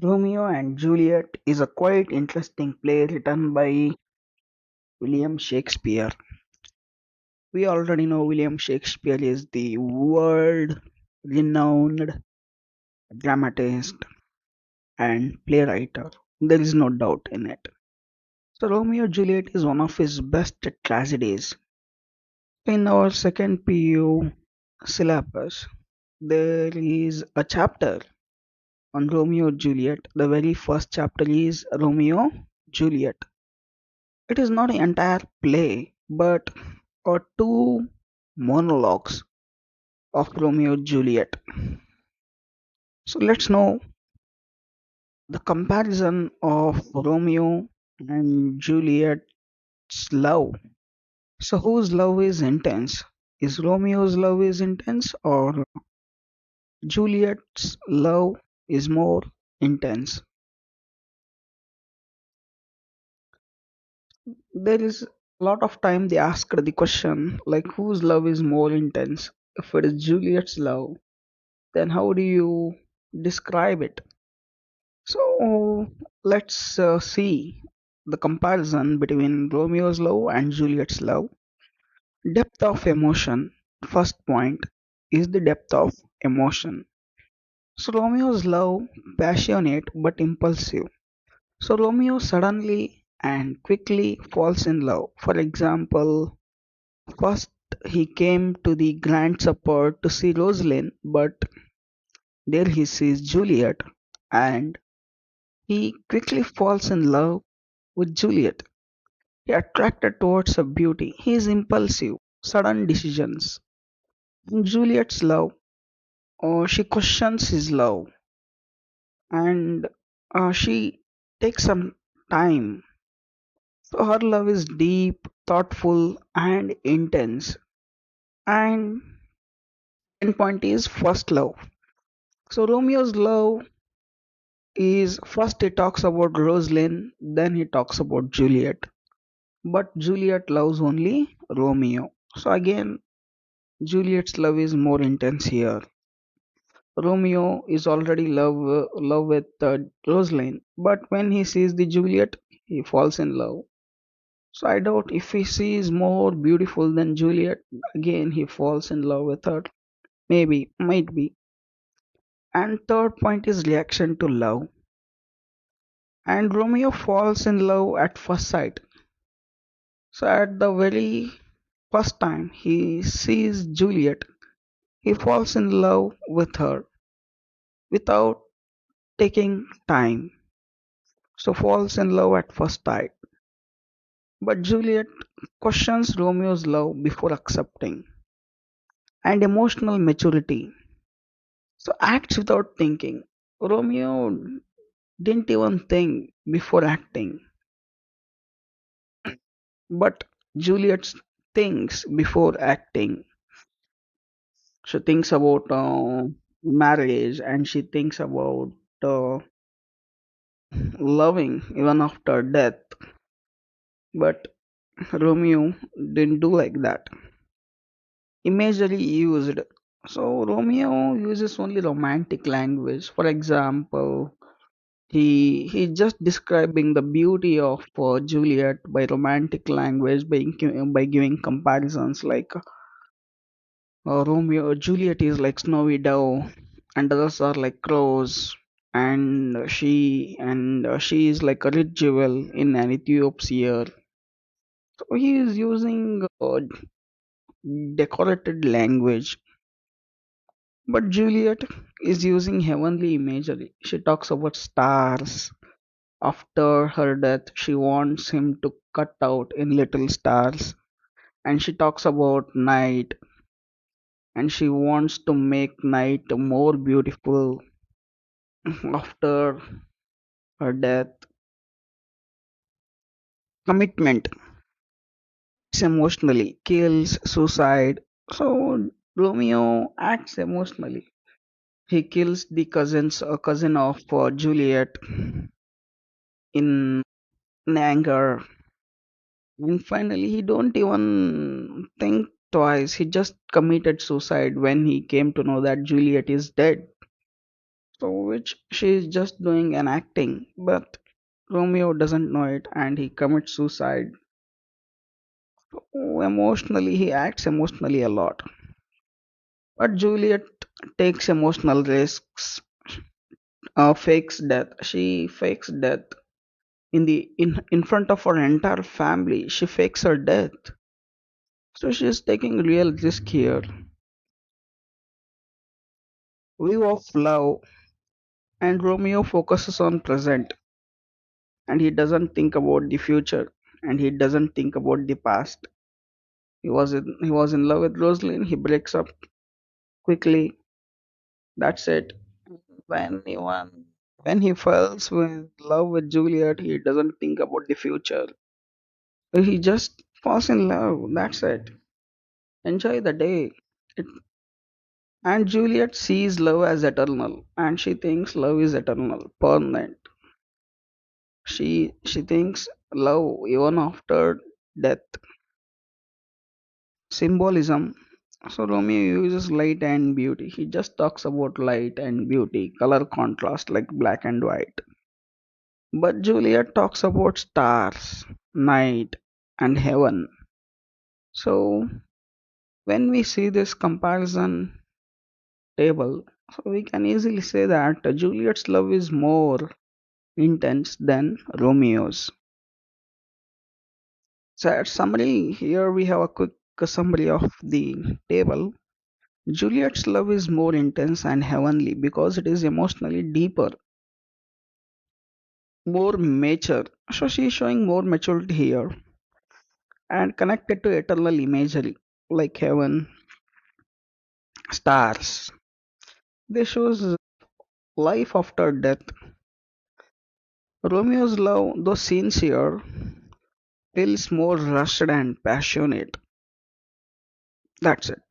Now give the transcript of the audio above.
Romeo and Juliet is a quite interesting play written by William Shakespeare. We already know William Shakespeare is the world renowned dramatist and playwright. There is no doubt in it. So Romeo and Juliet is one of his best tragedies. In our second PU syllabus, there is a chapter on Romeo and Juliet. The very first chapter is Romeo Juliet. It is not an entire play, but two monologues of Romeo and Juliet. So let's know the comparison of Romeo and Juliet's love. So whose love is intense? Is Romeo's love is intense or Juliet's love is more intense? There is a lot of time they asked the question like whose love is more intense? If it is Juliet's love, then how do you describe it? So let's see the comparison between Romeo's love and Juliet's love. Depth of emotion. First point is the depth of emotion. So Romeo's love passionate but impulsive. So Romeo suddenly and quickly falls in love. For example, first he came to the grand supper to see Rosalind, but there he sees Juliet and he quickly falls in love with Juliet. He attracted towards her beauty. He is impulsive, sudden decisions. In Juliet's love, she questions his love and she takes some time. So her love is deep, thoughtful, and intense. And end point is first love. So Romeo's love is first he talks about Rosalind, then he talks about Juliet. But Juliet loves only Romeo. So again, Juliet's love is more intense here. Romeo is already love with Rosalind, but when he sees the Juliet, he falls in love. So I doubt if he sees more beautiful than Juliet, again he falls in love with her. Maybe, might be. And third point is reaction to love. And Romeo falls in love at first sight. So at the very first time he sees Juliet, he falls in love with her without taking time. So falls in love at first sight. But Juliet questions Romeo's love before accepting. And emotional maturity. So acts without thinking. Romeo didn't even think before acting, but Juliet thinks before acting. She thinks about marriage and she thinks about uh, loving even after death. But Romeo didn't do like that. Imagery used. So Romeo uses only romantic language. For example, he just describing the beauty of Juliet by romantic language by giving comparisons like Romeo Juliet is like snowy dove and others are like crows and she is like a rich jewel in an Ethiope's ear. So he is using decorated language, but Juliet is using heavenly imagery. She talks about stars. After her death, she wants him to cut out in little stars, and she talks about night, and she wants to make night more beautiful after her death. Commitment is emotionally, kills, suicide. So Romeo acts emotionally. He kills the cousin of Juliet in, in anger, and finally he don't even think twice. He just committed suicide when he came to know that Juliet is dead. So which she is just doing an acting, but Romeo doesn't know it and he commits suicide. Emotionally, he acts emotionally a lot. But Juliet takes emotional risks, fakes death. She fakes death in front of her entire family. She fakes her death. So she is taking real risk here. View of love, and Romeo focuses on present, and he doesn't think about the future, and he doesn't think about the past. He was in love with Rosalind. He breaks up quickly. That's it. When he won, when he falls in love with Juliet, he doesn't think about the future. He just falls in love. That's it. Enjoy the day. It, and Juliet sees love as eternal, and she thinks love is eternal, permanent. She thinks love even after death. Symbolism. So Romeo uses light and beauty. He just talks about light and beauty, color contrast like black and white. But Juliet talks about stars, night, and heaven. So when we see this comparison table, so we can easily say that Juliet's love is more intense than Romeo's. So at summary, here we have a quick summary of the table. Juliet's love is more intense and heavenly because it is emotionally deeper, more mature. So she is showing more maturity here and connected to eternal imagery like heaven, stars. This shows life after death. Romeo's love, though sincere, feels more rushed and passionate. That's it.